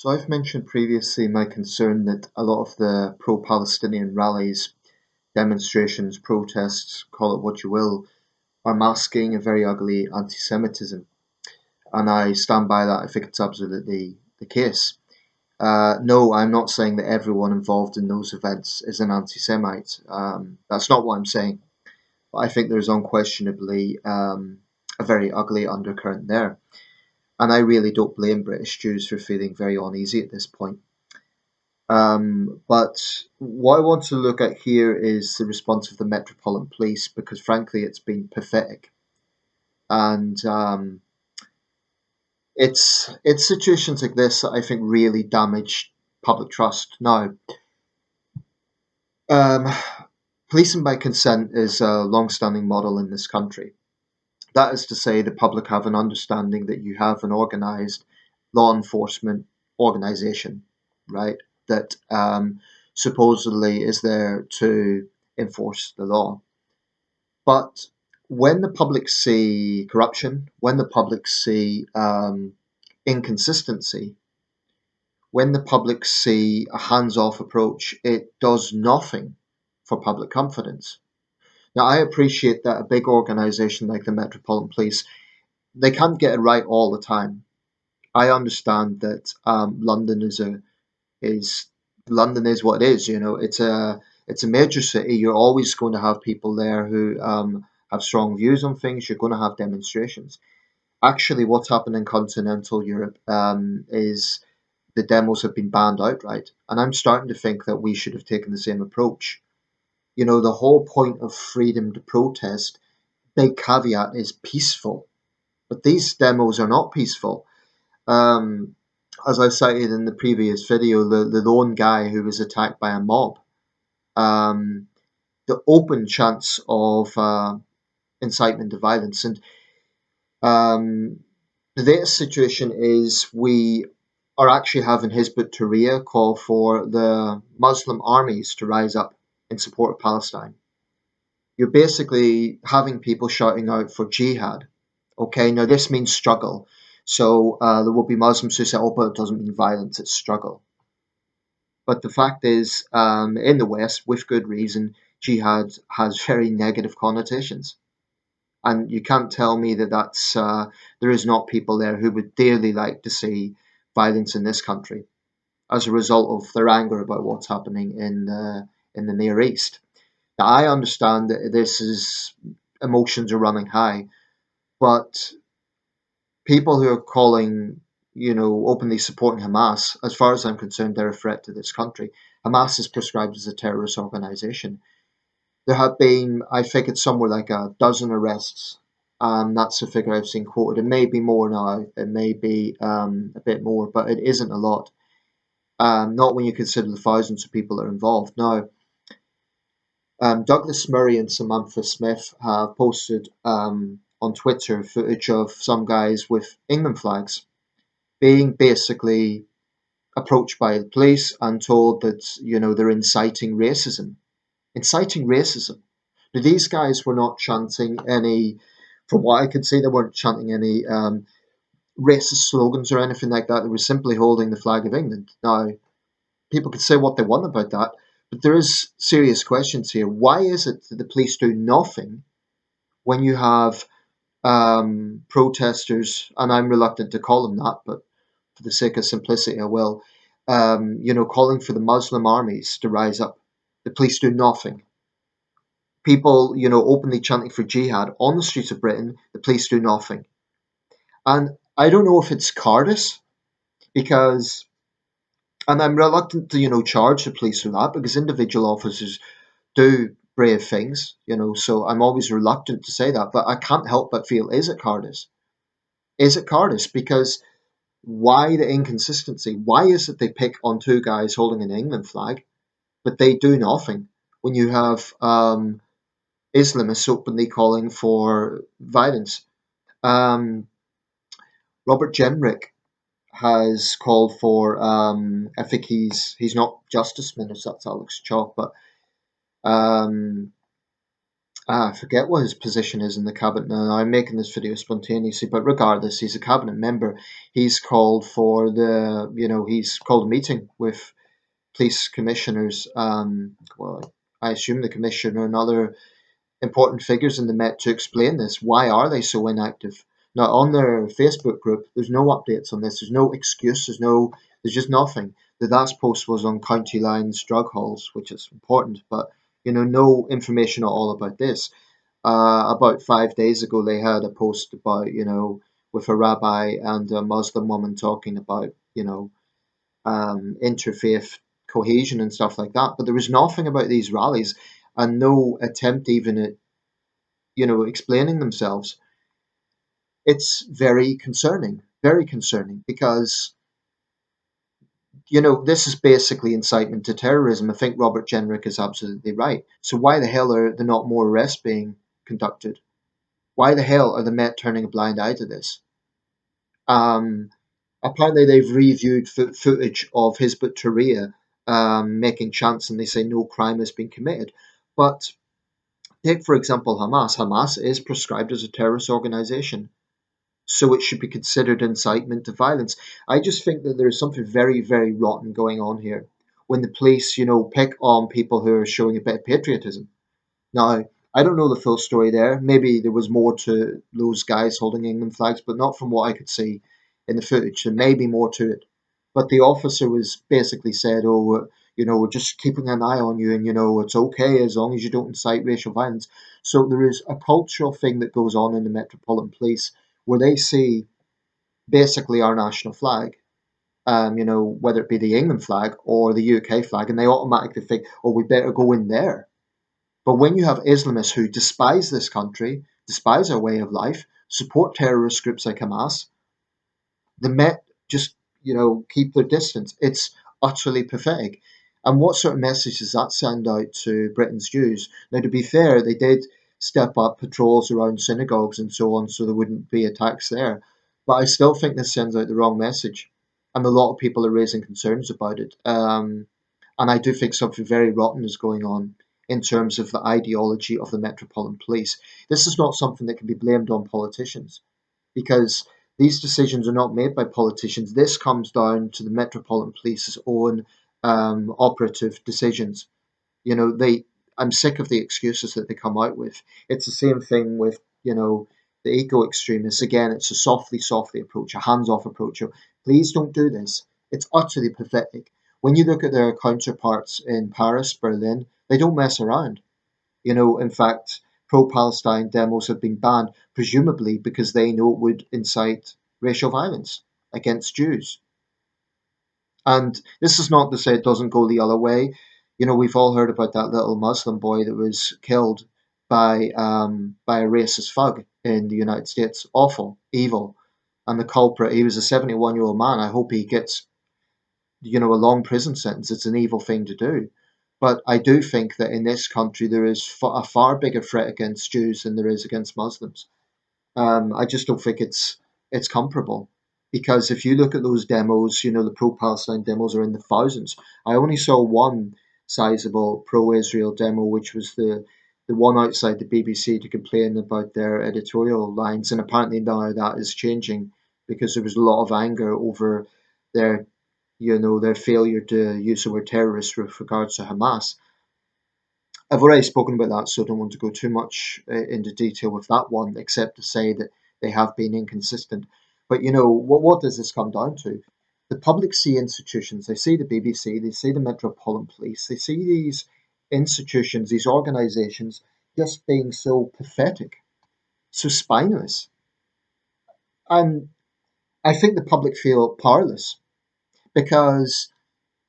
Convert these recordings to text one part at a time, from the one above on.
So I've mentioned previously my concern that a lot of the pro-Palestinian rallies, demonstrations, protests, call it what you will, are masking a very ugly anti-Semitism. And I stand by that. I think it's absolutely the case. No, I'm not saying that everyone involved in those events is an anti-Semite. That's not what I'm saying. But I think there's unquestionably a very ugly undercurrent there. And I really don't blame British Jews for feeling very uneasy at this point. But what I want to look at here is the response of the Metropolitan Police, because frankly, it's been pathetic, and it's situations like this that I think really damage public trust. Now, um, policing by consent is a long-standing model in this country. That is to say, the public have an understanding that you have an organised law enforcement organisation, right? That supposedly is there to enforce the law. But when the public see corruption, when the public see inconsistency, when the public see a hands-off approach, it does nothing for public confidence. Now, I appreciate that a big organisation like the Metropolitan Police, they can't get it right all the time. I understand that is London is what it is. You know, it's a major city. You're always going to have people there who have strong views on things. You're going to have demonstrations. Actually, what's happened in continental Europe is the demos have been banned outright, and I'm starting to think that we should have taken the same approach. You know, the whole point of freedom to protest, big caveat, is peaceful, but these demos are not peaceful. Um, as I cited in the previous video, the lone guy who was attacked by a mob, um, the open chance of incitement to violence. And um, the latest situation is we are actually having Hizb ut-Tahrir call for the Muslim armies to rise up in support of Palestine. You're basically having people shouting out for jihad. Okay, now this means struggle. So there will be Muslims who say, oh, but it doesn't mean violence, it's struggle. But the fact is, in the West, with good reason, jihad has very negative connotations. And you can't tell me that there is not people there who would dearly like to see violence in this country as a result of their anger about what's happening in the Near East. Now, I understand that this is emotions are running high, but people who are calling, openly supporting Hamas, as far as I'm concerned, they're a threat to this country. Hamas is prescribed as a terrorist organization. There have been, I think it's somewhere like a dozen arrests. That's the figure I've seen quoted. It may be more now. It may be a bit more, but it isn't a lot. Not when you consider the thousands of people that are involved. Now, Douglas Murray and Samantha Smith have posted on Twitter footage of some guys with England flags being basically approached by the police and told that they're inciting racism. Inciting racism. Now, these guys were not chanting any, from what I could see, they weren't chanting any racist slogans or anything like that. They were simply holding the flag of England. Now, people could say what they want about that, but there is serious questions here. Why is it that the police do nothing when you have protesters, and I'm reluctant to call them that, but for the sake of simplicity, I will, calling for the Muslim armies to rise up? The police do nothing. People, openly chanting for jihad on the streets of Britain, the police do nothing. And I don't know if it's Cardiff, because, and I'm reluctant to, charge the police for that, because individual officers do brave things, so I'm always reluctant to say that, but I can't help but feel, is it Cardiff? Is it Cardiff? Because why the inconsistency? Why is it they pick on two guys holding an England flag, but they do nothing when you have Islamists openly calling for violence? Um, Robert Jenrick has called for, I think he's not Justice Minister, that's Alex Chalk, but um, I forget what his position is in the cabinet now. I'm making this video spontaneously, but regardless, he's a cabinet member. He's called for he's called a meeting with police commissioners. Well, I assume the commissioner and other important figures in the Met to explain this. Why are they so inactive? Now, on their Facebook group, there's no updates on this. There's no excuse. There's just nothing. The last post was on county lines drug halls, which is important, but no information at all about this. About 5 days ago, they had a post about with a rabbi and a Muslim woman talking about interfaith cohesion and stuff like that. But there was nothing about these rallies and no attempt even at explaining themselves. It's very concerning because this is basically incitement to terrorism. I think Robert Jenrick is absolutely right. So why the hell are there not more arrests being conducted? Why the hell are the Met turning a blind eye to this? Um, Apparently, they've reviewed footage of Hizb ut-Tahrir making chants, and they say no crime has been committed. But take, for example, Hamas. Hamas is prescribed as a terrorist organization, so it should be considered incitement to violence. I just think that there's something very, very rotten going on here when the police, pick on people who are showing a bit of patriotism. Now, I don't know the full story there. Maybe there was more to those guys holding England flags, but not from what I could see in the footage. There may be more to it. But the officer was basically said, "Oh, we're just keeping an eye on you, and it's okay as long as you don't incite racial violence." So there is a cultural thing that goes on in the Metropolitan Police where they see basically our national flag, whether it be the England flag or the UK flag, and they automatically think, "Oh, we better go in there." But when you have Islamists who despise this country, despise our way of life, support terrorist groups like Hamas, the Met just, keep their distance. It's utterly pathetic. And what sort of message does that send out to Britain's Jews? Now, to be fair, they did step up patrols around synagogues and so on so there wouldn't be attacks there. But I still think this sends out the wrong message. And a lot of people are raising concerns about it. And I do think something very rotten is going on in terms of the ideology of the Metropolitan Police. This is not something that can be blamed on politicians because these decisions are not made by politicians. This comes down to the Metropolitan Police's own operative decisions. They. I'm sick of the excuses that they come out with. It's the same thing with the eco extremists. Again, it's a softly approach, a hands-off approach. Please don't do this. It's utterly pathetic. When you look at their counterparts in Paris, Berlin, they don't mess around. In fact, pro Palestine demos have been banned, presumably because they know it would incite racial violence against Jews. And this is not to say it doesn't go the other way. We've all heard about that little Muslim boy that was killed by a racist thug in the United States. Awful, evil. And the culprit, he was a 71-year-old man. I hope he gets a long prison sentence. It's an evil thing to do. But I do think that in this country there is a far bigger threat against Jews than there is against Muslims. I just don't think it's comparable. Because if you look at those demos, the pro-Palestine demos are in the thousands. I only saw one sizable pro-Israel demo, which was the one outside the BBC to complain about their editorial lines, and apparently now that is changing because there was a lot of anger over their their failure to use the word terrorist with regards to Hamas. I've already spoken about that, so I don't want to go too much into detail with that one, except to say that they have been inconsistent. But what does this come down to? The public see institutions, they see the BBC, they see the Metropolitan Police, they see these institutions, these organisations just being so pathetic, so spineless. And I think the public feel powerless because,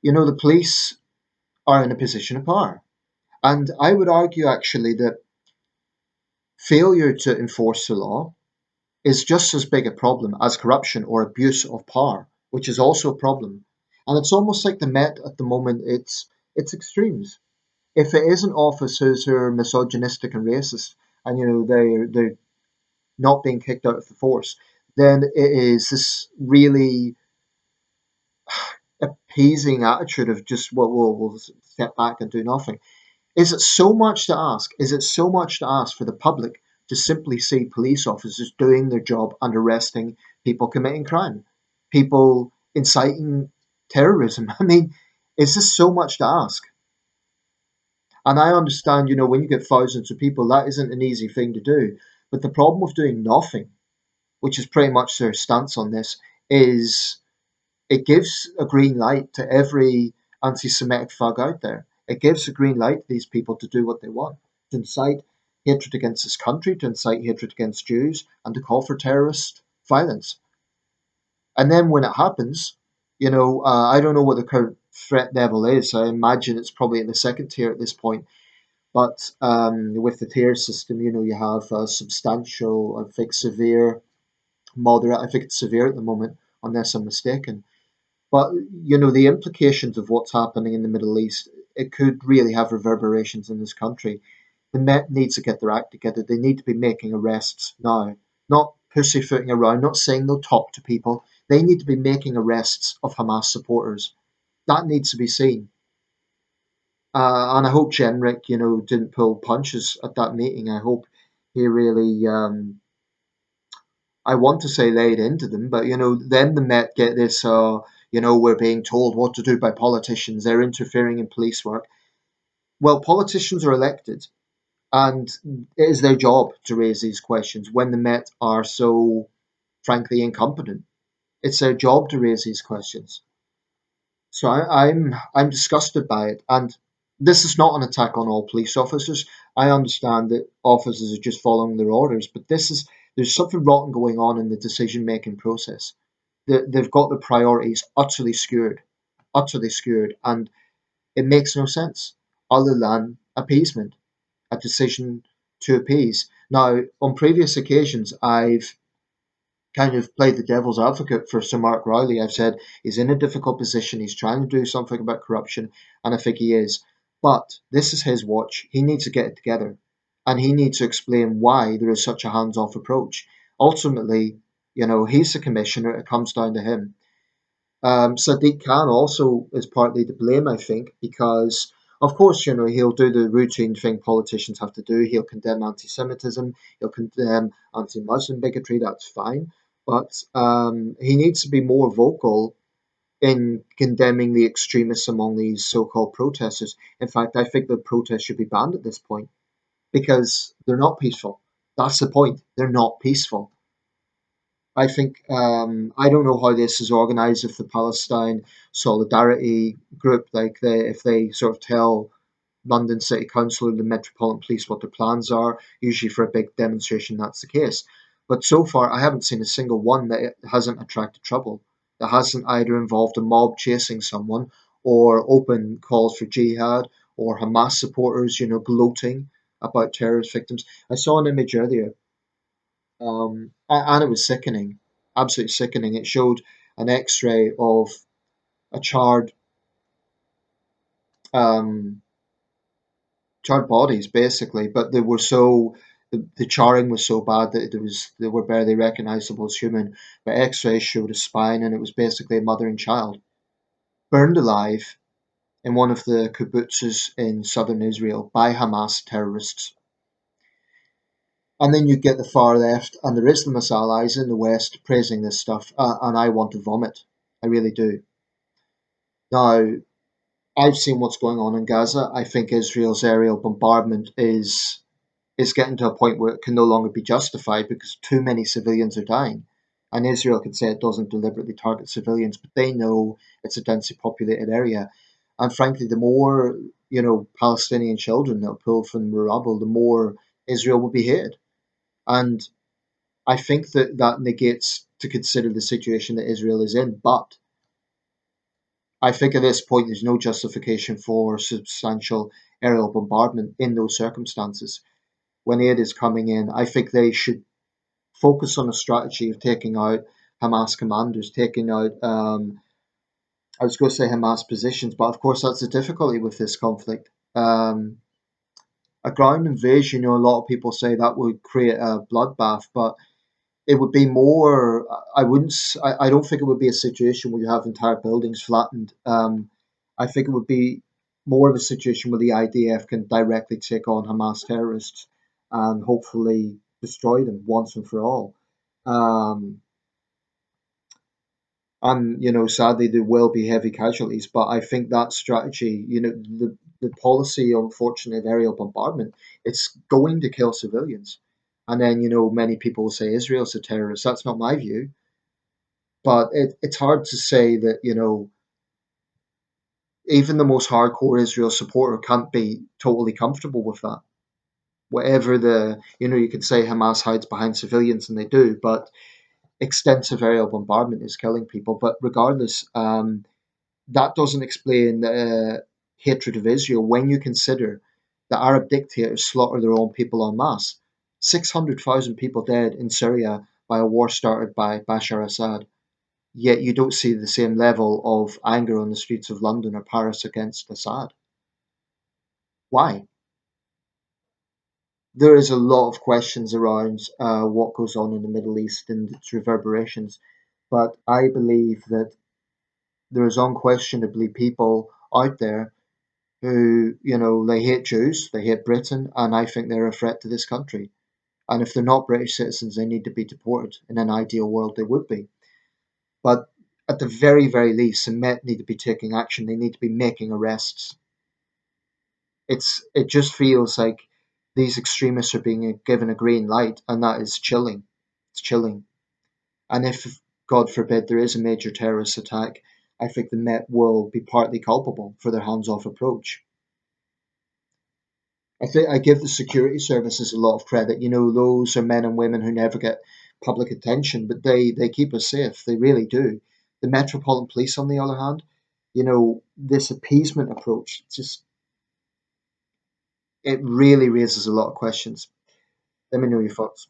the police are in a position of power. And I would argue actually that failure to enforce the law is just as big a problem as corruption or abuse of power, which is also a problem. And it's almost like the Met at the moment, it's extremes. If it isn't officers who are misogynistic and racist and they're not being kicked out of the force, then it is this really appeasing attitude of just we'll step back and do nothing. Is it so much to ask? Is it so much to ask for the public to simply see police officers doing their job and arresting people committing crime, people inciting terrorism? I mean, is this so much to ask? And I understand, when you get thousands of people, that isn't an easy thing to do. But the problem with doing nothing, which is pretty much their stance on this, is it gives a green light to every anti-Semitic thug out there. It gives a green light to these people to do what they want, to incite hatred against this country, to incite hatred against Jews, and to call for terrorist violence. And then when it happens, I don't know what the current threat level is. I imagine it's probably in the second tier at this point. But with the tier system, you have substantial, I think severe, moderate. I think it's severe at the moment, unless I'm mistaken. But the implications of what's happening in the Middle East, it could really have reverberations in this country. The Met needs to get their act together. They need to be making arrests now, not pussyfooting around, not saying they'll talk to people. They need to be making arrests of Hamas supporters. That needs to be seen. And I hope Jenrick, didn't pull punches at that meeting. I hope he really, I want to say laid into them, but then the Met get this, we're being told what to do by politicians. They're interfering in police work. Well, politicians are elected, and it is their job to raise these questions when the Met are so, frankly, incompetent. It's their job to raise these questions. So I'm disgusted by it, and this is not an attack on all police officers. I understand that officers are just following their orders, but there's something rotten going on in the decision making process. They've got the priorities utterly skewed, and it makes no sense other than appeasement, a decision to appease. Now, on previous occasions, I've kind of played the devil's advocate for Sir Mark Rowley. I've said he's in a difficult position. He's trying to do something about corruption, and I think he is. But this is his watch. He needs to get it together, and he needs to explain why there is such a hands-off approach. Ultimately, he's the commissioner. It comes down to him. Sadiq Khan also is partly to blame, I think, because of course, he'll do the routine thing politicians have to do. He'll condemn anti-Semitism, he'll condemn anti-Muslim bigotry. That's fine, but he needs to be more vocal in condemning the extremists among these so-called protesters. In fact, I think the protests should be banned at this point because they're not peaceful. That's the point. They're not peaceful. I think I don't know how this is organised. If the Palestine Solidarity Group, if they sort of tell London City Council or the Metropolitan Police what their plans are, usually for a big demonstration, that's the case. But so far, I haven't seen a single one that it hasn't attracted trouble, that hasn't either involved a mob chasing someone or open calls for jihad or Hamas supporters, gloating about terrorist victims. I saw an image earlier and it was sickening, absolutely sickening. It showed an X-ray of a um, charred bodies, basically, but they were the charring was so bad that they were barely recognizable as human. But X-rays showed a spine, and it was basically a mother and child burned alive in one of the kibbutzes in southern Israel by Hamas terrorists. And then you get the far left and the Islamist allies in the West praising this stuff, and I want to vomit. I really do. Now, I've seen what's going on in Gaza. I think Israel's aerial bombardment is getting to a point where it can no longer be justified because too many civilians are dying. And Israel can say it doesn't deliberately target civilians, but they know it's a densely populated area. And frankly, the more, Palestinian children that are pulled from the rubble, the more Israel will be hated. And I think that negates to consider the situation that Israel is in. But I think at this point, there's no justification for substantial aerial bombardment in those circumstances. When aid is coming in, I think they should focus on a strategy of taking out Hamas commanders, taking out, I was going to say Hamas positions, but of course that's the difficulty with this conflict. A ground invasion, a lot of people say that would create a bloodbath, but it would be more. I wouldn't. I don't think it would be a situation where you have entire buildings flattened. I think it would be more of a situation where the IDF can directly take on Hamas terrorists and hopefully destroy them once and for all. Um, and sadly, there will be heavy casualties, but I think that strategy, the policy, unfortunately, of aerial bombardment, it's going to kill civilians. And then, many people will say Israel's a terrorist. That's not my view, but it's hard to say that, even the most hardcore Israel supporter can't be totally comfortable with that. Whatever you could say Hamas hides behind civilians, and they do, but extensive aerial bombardment is killing people. But regardless, that doesn't explain the hatred of Israel when you consider the Arab dictators slaughter their own people en masse. 600,000 people dead in Syria by a war started by Bashar Assad. Yet you don't see the same level of anger on the streets of London or Paris against Assad. Why? There is a lot of questions around what goes on in the Middle East and its reverberations, but I believe that there is unquestionably people out there who, they hate Jews, they hate Britain, and I think they're a threat to this country. And if they're not British citizens, they need to be deported. In an ideal world, they would be. But at the very, very least, the Met need to be taking action. They need to be making arrests. It just feels like these extremists are being given a green light, and that is chilling. It's chilling. And if, God forbid, there is a major terrorist attack, I think the Met will be partly culpable for their hands-off approach. I think I give the security services a lot of credit. Those are men and women who never get public attention, but they keep us safe. They really do. The Metropolitan Police, on the other hand, this appeasement approach, it really raises a lot of questions. Let me know your thoughts.